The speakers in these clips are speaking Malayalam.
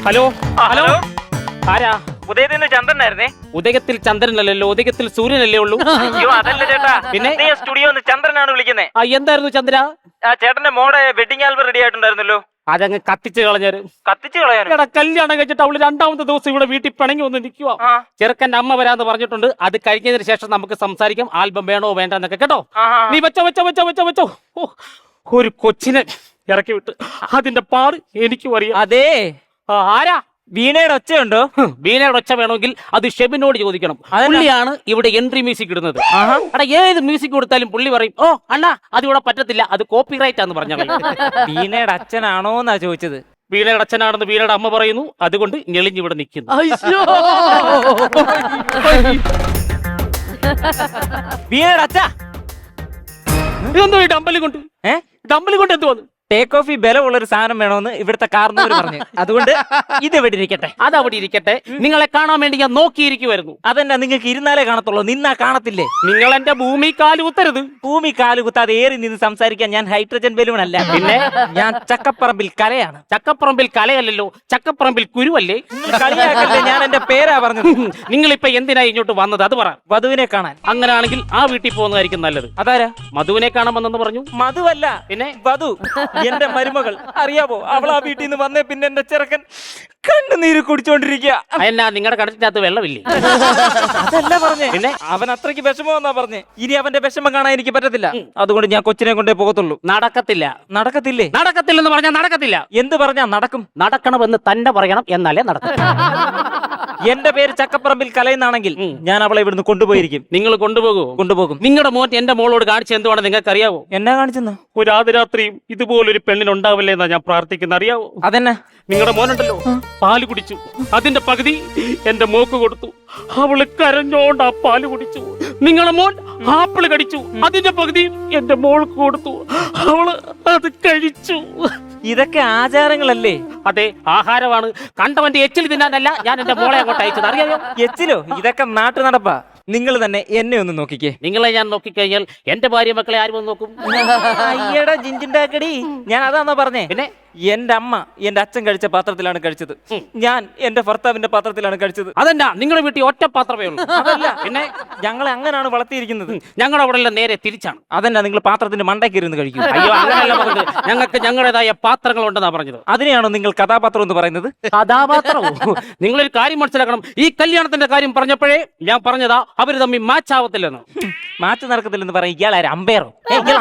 ഹലോ ഹലോ, ആരാ? ഉദയത്തിൽ ചന്ദ്രനായിരുന്നേ. ഉദയത്തിൽ ചന്ദ്രനല്ലല്ലോ, ഉദയത്തിൽ സൂര്യനല്ലേ ഉള്ളൂ. അയ്യോ അതല്ല ചേട്ടാ, പിന്നെ സ്റ്റുഡിയോ ചന്ദ്രനാണ് വിളിക്കുന്നത്. എന്തായിരുന്നു ചന്ദ്ര? ആ ചേട്ടന്റെ മോടെ വെഡിങ് ആൽബം റെഡി ആയിട്ടുണ്ടായിരുന്നല്ലോ. അതങ്ങ് കത്തിച്ച് കളഞ്ഞാரு. കത്തിച്ച് കളയാനോ? എടാ, കല്യാണം കഴിച്ചിട്ട് അവള് രണ്ടാമത്തെ ദിവസം ഇവിടെ വീട്ടിൽ പിണങ്ങി വന്ന് നിൽക്കുക. ചെറുക്കന്റെ അമ്മ വരാന്ന് പറഞ്ഞിട്ടുണ്ട്. അത് കഴിഞ്ഞതിന് ശേഷം നമുക്ക് സംസാരിക്കാം. ആൽബം വേണോ വേണ്ട എന്നൊക്കെ കേട്ടോ. നീ വെച്ചോ വെച്ചോ വെച്ചോ വെച്ചോ വെച്ചോ. ഒരു കൊച്ചിനെ ഇറക്കി വിട്ട് അതിന്റെ പാട് എനിക്കും അറിയാം. അതെ, ആരാ? വീണയുടെ ഒച്ചയുണ്ടോ? വീണയുടെ ഒച്ച വേണമെങ്കിൽ അത് ഷെബിനോട് ചോദിക്കണം. പുള്ളിയാണ് ഇവിടെ എൻട്രി മ്യൂസിക് ഇടുന്നത്. എടാ, ഏത് മ്യൂസിക് കൊടുത്താലും പുള്ളി പറയും, ഓ അണ്ണാ അത് ഇവിടെ പറ്റത്തില്ല, അത് കോപ്പിറൈറ്റ് ആന്ന് പറഞ്ഞാൽ. വീണയുടെ അച്ഛനാണോ എന്നാ ചോദിച്ചത്. വീണയുടെ അച്ഛനാണെന്ന് വീണയുടെ അമ്മ പറയുന്നു. അതുകൊണ്ട് ഞെളിഞ്ഞിവിടെ നിൽക്കുന്നു. വീണയുടെ അച്ഛ ഇതെന്തോ ഈ ഡമ്പലി കൊണ്ട് എന്ത് വന്നു? ടേക്ക് ഓഫ് ബലമുള്ള ഒരു സാധനം വേണമെന്ന് ഇവിടുത്തെ കാർന്നവർ പറഞ്ഞു. അതുകൊണ്ട് ഇത് ഇവിടെ ഇരിക്കട്ടെ. അതവിടെ ഇരിക്കട്ടെ. നിങ്ങളെ കാണാൻ വേണ്ടി ഞാൻ നോക്കിയിരിക്കുവായിരുന്നു. അതെന്നാ നിങ്ങൾക്ക് ഇരുന്നാലേ കാണത്തുള്ളൂ, നിന്നാ കാണത്തില്ലേ? നിങ്ങൾ എന്റെ ഭൂമി കാല് കുത്തരുത്. ഭൂമി കാല് കുത്താതെ ഏറി നിന്ന് സംസാരിക്കാൻ ഞാൻ ഹൈഡ്രജൻ ബലൂൺ അല്ല, പിന്നെ ഞാൻ ചക്കപ്പറമ്പിൽ കലയാണ്. ചക്കപ്പറമ്പിൽ കലയല്ലല്ലോ, ചക്കപ്പറമ്പിൽ കുരുവല്ലേ. കളിയാക്കല്ലേ, ഞാൻ എന്റെ പേരാ പറഞ്ഞത്. നിങ്ങളിപ്പോ എന്തിനാ ഇങ്ങോട്ട് വന്നത് അത് പറ. വധുവിനെ കാണാൻ. അങ്ങനെയാണെങ്കിൽ ആ വീട്ടിൽ പോകുന്നതായിരിക്കും നല്ലത്. അതാരാ? മധുവിനെ കാണാൻ വന്നെന്ന് പറഞ്ഞു. മധുവല്ല, പിന്നെ വധു, എന്റെ മരുമകൾ. അറിയാമോ, അവൾ ആ വീട്ടിൽ നിന്ന് വന്നേ പിന്നെ എന്റെ ചെറുക്കൻ കണ്ണുനീര് കുടിച്ചോണ്ടിരിക്കുക. എന്നാ നിങ്ങളുടെ കടത്തിനകത്ത് വെള്ളമില്ലേ? അതല്ല പറഞ്ഞേ, പിന്നെ അവൻ അത്രയ്ക്ക് വിഷമമെന്നാ പറഞ്ഞേ. ഇനി അവന്റെ വിഷമം കാണാൻ എനിക്ക് പറ്റത്തില്ല. അതുകൊണ്ട് ഞാൻ കൊച്ചിനെ കൊണ്ടേ പോകത്തുള്ളൂ. നടക്കത്തില്ല. നടക്കത്തില്ലേ? നടക്കത്തില്ലെന്ന് പറഞ്ഞാൽ നടക്കത്തില്ല. എന്ത് പറഞ്ഞാ നടക്കും? നടക്കണമെന്ന് തന്നെ പറയണം, എന്നാലേ നടക്കും. എന്റെ പേര് ചക്കപ്പറമ്പിൽ കലയെന്നാണെങ്കിൽ ഞാൻ അവളെ ഇവിടുന്ന് കൊണ്ടുപോയിരിക്കും. നിങ്ങൾ കൊണ്ടുപോകും. നിങ്ങളുടെ മോൻ എന്റെ മോളോട് കാണിച്ച എന്തുവാണ് നിങ്ങൾക്ക് അറിയാവോ? എന്നാ കാണിച്ചെന്ന്? ഒരു ആദ്യരാത്രിയും ഇതുപോലൊരു പെണ്ണിനുണ്ടാവില്ലേ എന്നാ ഞാൻ പ്രാർത്ഥിക്കുന്ന. അറിയാവോ? അതെന്നാ? നിങ്ങളുടെ മോനുണ്ടല്ലോ, പാല് കുടിച്ചു. അതിന്റെ പകുതി എന്റെ മോക്ക് കൊടുത്തു. അവള് കരഞ്ഞോണ്ട് ആ പാല് കുടിച്ചു. നിങ്ങളുടെ മോൻ ആപ്പിള് കടിച്ചു. അതിന്റെ പകുതി എന്റെ മോൾക്ക് കൊടുത്തു. അവള് അത് കഴിച്ചു. ഇതൊക്കെ ആചാരങ്ങളല്ലേ? അതെ, ആഹാരമാണ്. കണ്ടവന്റെ എച്ചിൽ തിന്നാനല്ല ഞാൻ എന്റെ മോളെ അങ്ങോട്ട് അയച്ചത്. അറിയാമോ? എച്ചിലോ? ഇതൊക്കെ നാട്ടു നടപ്പാ. നിങ്ങൾ തന്നെ എന്നെ ഒന്ന് നോക്കിക്കേ. നിങ്ങളെ ഞാൻ നോക്കിക്കഴിഞ്ഞാൽ എന്റെ ഭാര്യ മക്കളെ ആരും വന്ന് നോക്കും? അയ്യടാ ജിഞ്ചിണ്ടാക്കടി, ഞാൻ അതാണോ പറഞ്ഞേ? പിന്നെ എന്റെ അമ്മ എന്റെ അച്ഛൻ കഴിച്ച പാത്രത്തിലാണ് കഴിച്ചത്, ഞാൻ എന്റെ ഭർത്താവിന്റെ പാത്രത്തിലാണ് കഴിച്ചത്. അതെന്നാ നിങ്ങളുടെ വീട്ടിൽ ഒറ്റ പാത്രമേ ഉള്ളൂ? അതല്ല, പിന്നെ ഞങ്ങളെ അങ്ങനെയാണ് വളർത്തിയിരിക്കുന്നത്. ഞങ്ങളുടെ അവിടെ എല്ലാം നേരെ തിരിച്ചാണ്. അതെന്നാ നിങ്ങൾ പാത്രത്തിന്റെ മണ്ടയ്ക്ക് ഇരുന്ന് കഴിക്കും? അയ്യോ, അങ്ങനെയല്ല പറഞ്ഞത്. ഞങ്ങൾക്ക് ഞങ്ങളുടേതായ പാത്രങ്ങൾ ഉണ്ടെന്നാ പറഞ്ഞത്. അതിനെയാണോ നിങ്ങൾ കഥാപാത്രം എന്ന് പറയുന്നത്? കഥാപാത്രവും? നിങ്ങളൊരു കാര്യം മനസ്സിലാക്കണം. ഈ കല്യാണത്തിന്റെ കാര്യം പറഞ്ഞപ്പോഴേ ഞാൻ പറഞ്ഞതാ അവര് തമ്മിൽ മാച്ച് ആവത്തില്ലെന്ന്. മാച്ച് നടക്കത്തില്ലെന്ന് പറയും. ഇയാളാര്? അമ്പയറോ?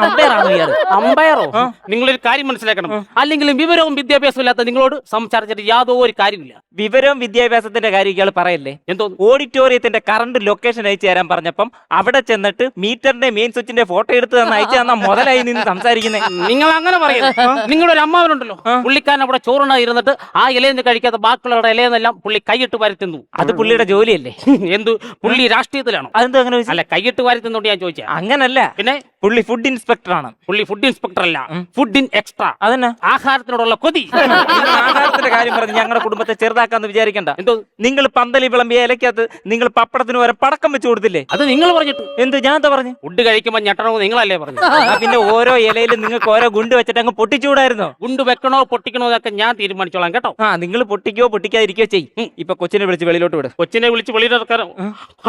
അമ്പയറാണോ ഇയാൾ? അമ്പയറോ? നിങ്ങളൊരു കാര്യം മനസ്സിലാക്കണം. അല്ലെങ്കിൽ വിവരവും വിദ്യാഭ്യാസവും ഇല്ലാത്ത നിങ്ങളോട് സംസാരിച്ചിട്ട് യാതൊരു കാര്യമില്ല. വിവരവും വിദ്യാഭ്യാസത്തിന്റെ കാര്യം ഇയാൾ പറയല്ലേ? എന്തോ ഓഡിറ്റോറിയത്തിന്റെ കറണ്ട് ലൊക്കേഷൻ അയച്ചു തരാൻ പറഞ്ഞപ്പം അവിടെ ചെന്നിട്ട് മീറ്ററിന്റെ മെയിൻ സ്വിച്ചിന്റെ ഫോട്ടോ എടുത്ത് തന്നെ അയച്ചു തന്നാ മുതലായി നിന്ന് സംസാരിക്കുന്നത്. നിങ്ങൾ അങ്ങനെ പറയുന്നത്. നിങ്ങളുടെ ഒരു അമ്മാവനുണ്ടല്ലോ, പുള്ളിക്കാരൻ അവിടെ ചോറുണ്ടായി ഇരുന്നിട്ട് ആ ഇലയെന്ന് കഴിക്കാത്ത ബാക്കിയുള്ള ഇലയെന്നെല്ലാം പുള്ളി കൈയിട്ട് വരുത്തുന്നു. അത് പുള്ളിയുടെ ജോലിയല്ലേ? എന്തു, പുള്ളി രാഷ്ട്രീയത്തിലാണോ? അതെന്തോ അങ്ങനെ? അല്ല, കൈയിട്ട് വരുത്തുന്നോണ്ട് ഞാൻ ചോദിച്ചാ. അങ്ങനല്ല, പിന്നെ പുള്ളി ഫുഡ് ഇൻസ്പെക്ടർ ആണ്. പുള്ളി ഫുഡ് ഇൻസ്പെക്ടർ അല്ല, ഫുഡ് ഇൻ എക്സ്ട്രാ. അതന്നെ, ആഹാരത്തിനോടുള്ള കൊതി. ആഹാരത്തിന്റെ കാര്യം പറഞ്ഞ് ഞങ്ങളുടെ കുടുംബത്തെ ചെറുതാക്കാന്ന് വിചാരിക്കണ്ട. എന്തോ, നിങ്ങൾ പന്തലി വിളമ്പിയ ഇലക്കകത്ത് നിങ്ങൾ പപ്പടത്തിന് വരെ പടക്കം വെച്ച് കൊടുത്തില്ലേ? അത് നിങ്ങൾ പറഞ്ഞിട്ട്. എന്ത്? ഞാൻ എന്താ പറഞ്ഞു? ഫുഡ് കഴിക്കുമ്പോൾ ഞെട്ടണമെന്ന് നിങ്ങളല്ലേ പറഞ്ഞു? പിന്നെ ഓരോ ഇലയിലും നിങ്ങൾക്ക് ഓരോ ഗുണ്ട് വെച്ചിട്ട് അങ്ങ് പൊട്ടിച്ചൂടായിരുന്നോ? ഗുണ്ട് വെക്കണോ പൊട്ടിക്കണോ എന്നൊക്കെ ഞാൻ തീരുമാനിച്ചോളാം കേട്ടോ. നിങ്ങൾ പൊട്ടിക്കോ പൊട്ടിക്കാതിരിക്കോ ചെയ്യും. ഇപ്പൊ കൊച്ചിനെ വിളിച്ച് വെളിയിലോട്ട് വിടും. കൊച്ചിനെ വിളിച്ച് വെളിയിലിറക്കാനോ?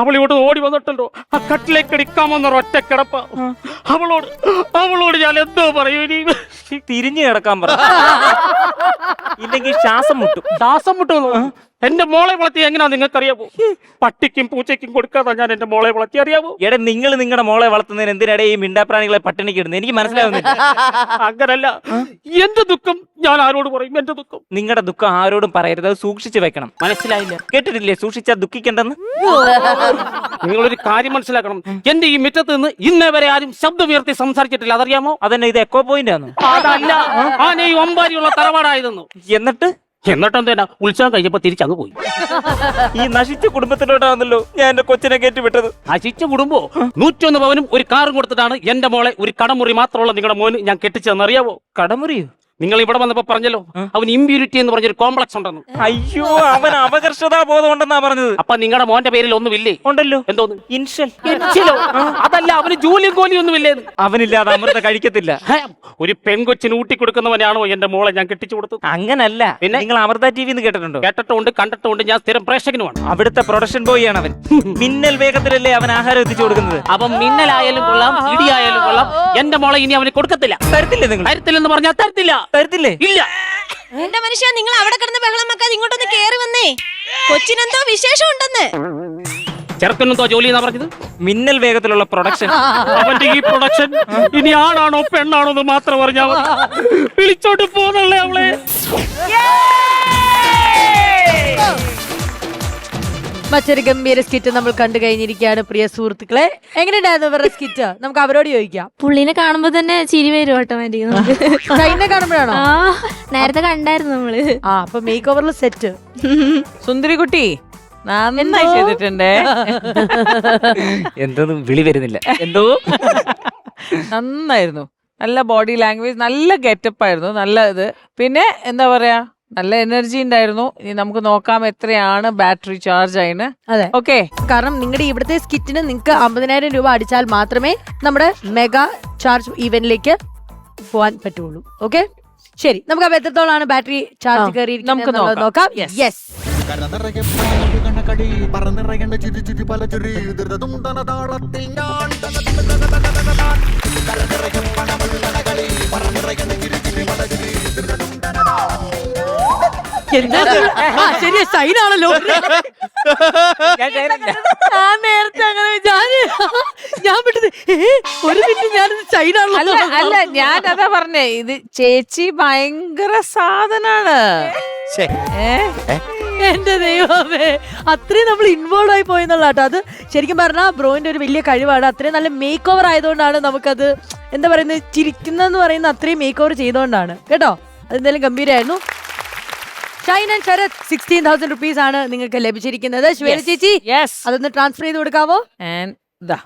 അവൾ ഇവിടെ ഓടി വന്നിട്ടുണ്ടോ? ആ കട്ടിലേക്ക് അടിക്കാമെന്നൊരു ഒറ്റ കിടപ്പ. അവളോട് ഞാൻ എന്തോ പറയൂ? തിരിഞ്ഞു കിടക്കാൻ പറ, ഇല്ലെങ്കിൽ ശ്വാസം മുട്ടും. ശ്വാസം മുട്ടുന്നു. എന്റെ മോളെ വളർത്തി എങ്ങനെയാ നിങ്ങൾക്ക് അറിയാവോ? പട്ടിക്കും പൂച്ചയ്ക്കും കൊടുക്കാതെ ഞാൻ എന്റെ മോളെ വളർത്തി, അറിയാവോ? എടാ, നിങ്ങൾ നിങ്ങളുടെ മോളെ വളർത്തുന്നതിന് എന്തിനിടെ ഈ മിണ്ടാപ്രാണികളെ പട്ടിണിക്ക് ഇടുന്നത്? എനിക്ക് മനസ്സിലാവുന്നില്ല. അങ്ങനല്ല, എന്റെ ദുഃഖം ഞാൻ ആരോട് പറയും? എന്റെ ദുഃഖം നിങ്ങളുടെ ദുഃഖം ആരോടും പറയരുത്, അത് സൂക്ഷിച്ചു വെക്കണം. മനസ്സിലായില്ല? കേട്ടിട്ടില്ലേ, സൂക്ഷിച്ചാൽ ദുഃഖിക്കണ്ടെന്ന്? നിങ്ങളൊരു കാര്യം മനസ്സിലാക്കണം. എന്റെ ഈ മുറ്റത്ത് നിന്ന് ഇന്നേ വരെ ആരും ശബ്ദമുയർത്തി സംസാരിച്ചിട്ടില്ല, അതറിയാമോ? അതന്നെ, ഇത് എക്കോ പോയിന്റ് ആണ്. അതല്ല, ആന ഈ ഒമ്പാരിയുള്ള തറവാടായിരുന്നു. എന്നിട്ടെന്താ, ഉത്സവം കഴിഞ്ഞപ്പോ തിരിച്ചങ്ങ് പോയി. ഈ നശിച്ച കുടുംബത്തിലോട്ടാണല്ലോ ഞാൻ എന്റെ കൊച്ചിനെ കയറ്റി വിട്ടത്. നശിച്ച കുടുംബോ? 101 പവനും ഒരു കാറും കൊടുത്തിട്ടാണ് എന്റെ മോളെ ഒരു കടമുറി മാത്രമുള്ള നിങ്ങളുടെ മോന് ഞാൻ കെട്ടിച്ചതെന്ന് അറിയാവോ? കടമുറിയോ? നിങ്ങൾ ഇവിടെ വന്നപ്പോ പറഞ്ഞല്ലോ അവൻ ഇമ്പ്യൂരിറ്റി എന്ന് പറഞ്ഞൊരു കോംപ്ലക്സ് ഉണ്ടെന്ന്. അയ്യോ, അവൻ അപകർഷതാ ബോധം ഉണ്ടെന്നാ പറഞ്ഞത്. അപ്പൊ നിങ്ങളുടെ മോന്റെ പേരിൽ ഒന്നുമില്ലേ? ഉണ്ടല്ലോ. എന്തോന്ന്? ഇൻഷൽ. അതല്ല, അവന് ജോലിയും കോലിയും ഒന്നുമില്ലേന്ന്. അവനില്ലാതെ അമൃത കഴിക്കത്തില്ല. ഒരു പെൺകൊച്ചിന് ഊട്ടിക്കൊടുക്കുന്നവനാണോ എന്റെ മോളെ ഞാൻ കെട്ടിച്ചു കൊടുത്തത്? അങ്ങനല്ല. പിന്നെ നിങ്ങൾ അമൃത ടി വിന്ന് കേട്ടിട്ടുണ്ടോ? കേട്ടിട്ടുണ്ട്, കണ്ടിട്ടുണ്ട്. ഞാൻ സ്ഥിരം പ്രേക്ഷകനുമാണ്. അവിടുത്തെ പ്രൊഡക്ഷൻ ബോയ് ആണ് അവൻ. മിന്നൽ വേഗത്തിലല്ലേ അവൻ ആഹാരം എത്തിച്ചു കൊടുക്കുന്നത്. അവൻ മിന്നലായാലും കൊള്ളാം, ഇടിയായാലും കൊള്ളാം, എന്റെ മോളെ ഇനി അവന് കൊടുക്കത്തില്ല. തരത്തില്ലേ നിങ്ങൾ? തരത്തില്ലെന്ന് പറഞ്ഞാൽ തരത്തില്ല. തരത്തില്ലേ? ഇല്ല. എന്റെ മനുഷ്യ, നിങ്ങൾ അവിടെ കിടന്ന് ബഹളം വെക്കാതെ ഇങ്ങോട്ടൊന്ന് കേറി വന്നേ. കൊച്ചിനെന്തോ വിശേഷം ഉണ്ടെന്ന്. ചെറുക്കനെന്തോ ജോലി എന്നാ പറഞ്ഞത്? മിന്നൽ വേഗത്തിലുള്ള പ്രൊഡക്ഷൻ. അവന്റെ ഈ പ്രൊഡക്ഷൻ ഇനി ആണാണോ പെണ്ണാണോ എന്ന് മാത്രം പറഞ്ഞാൽ വിളിച്ചോട്ട് പോന്നല്ലേ അവളെ. മറ്റൊരു ഗംഭീര സ്കിറ്റ് നമ്മൾ കണ്ടു കഴിഞ്ഞിരിക്കുകയാണ് പ്രിയ സുഹൃത്തുക്കളെ. എങ്ങനെയുണ്ടായിരുന്നു ഇവരുടെ സ്കിറ്റ്? നമുക്ക് അവരോട് ചോദിക്കാം. പുള്ളിനെ കാണുമ്പോ തന്നെ ചിരി വരും ഓട്ടോമാറ്റിക്. ചൈന കാണുമ്പോഴാണോ? നേരത്തെ കണ്ടായിരുന്നു നമ്മള്. അപ്പൊ മേക്ക് ഓവറിൽ സെറ്റ്. സുന്ദരിക്കുട്ടി നന്നായി ചെയ്തിട്ടുണ്ടേ. എന്തോന്നും വിളി വരുന്നില്ല. എന്തോ നന്നായിരുന്നു. നല്ല ബോഡി ലാംഗ്വേജ്, നല്ല ഗെറ്റപ്പ് ആയിരുന്നു, നല്ല ഇത്. പിന്നെ എന്താ പറയാ, നല്ല എനർജി ഉണ്ടായിരുന്നു. ഇനി നമുക്ക് നോക്കാം എത്രയാണ് ബാറ്ററി ചാർജ് ആയിന്. അതെ, ഓക്കെ. കാരണം നിങ്ങളുടെ ഇവിടുത്തെ സ്കിറ്റിന് നിങ്ങൾക്ക് 50,000 രൂപ അടിച്ചാൽ മാത്രമേ നമ്മുടെ മെഗാ ചാർജ് ഈവന്റിലേക്ക് പോവാൻ പറ്റുള്ളൂ. ഓക്കെ, ശരി. നമുക്ക് അപ്പൊ എത്രത്തോളാണ് ബാറ്ററി ചാർജ് കയറി നമുക്ക് നോക്കാം. യെസ്. പറന്നിറങ്ങേണ്ട ചുരി ചുരി പല ചുരി ദുരിതം താളത്തിൽ ഞാൻ ശരി, സൈനാണല്ലോ. ഞാൻ നേരത്തെ അങ്ങനെ ഞാൻ വിട്ടത് ഒരു മിനിറ്റ്, ഞാനിത് സൈനാണല്ലോ. അല്ല, ഞാൻ അതാ പറഞ്ഞേ, ഇത് ചേച്ചി ഭയങ്കര സാധനാണ്. എന്റെ ദൈവമേ, അത്രയും നമ്മൾ ഇൻവോൾവ് ആയി പോയെന്നുള്ള കേട്ടോ. അത് ശരിക്കും പറഞ്ഞാൽ ബ്രോയിന്റെ ഒരു വലിയ കഴിവാണ്. അത്രയും നല്ല മേക്ക് ഓവർ ആയതുകൊണ്ടാണ് നമുക്കത് എന്താ പറയുന്നത്, ചിരിക്കുന്നെന്ന് പറയുന്ന അത്രയും മേക്ക് ഓവർ ചെയ്തുകൊണ്ടാണ് കേട്ടോ. അതെന്തായാലും ഗംഭീരമായിരുന്നു. ഷൈൻ ആൻഡ് ശരത് 16,000 റുപ്പീസ് ആണ് നിങ്ങൾക്ക് ലഭിച്ചിരിക്കുന്നത്. ശ്വേത ചേച്ചി, അതൊന്ന് ട്രാൻസ്ഫർ ചെയ്ത് കൊടുക്കാവോ? ഇതാ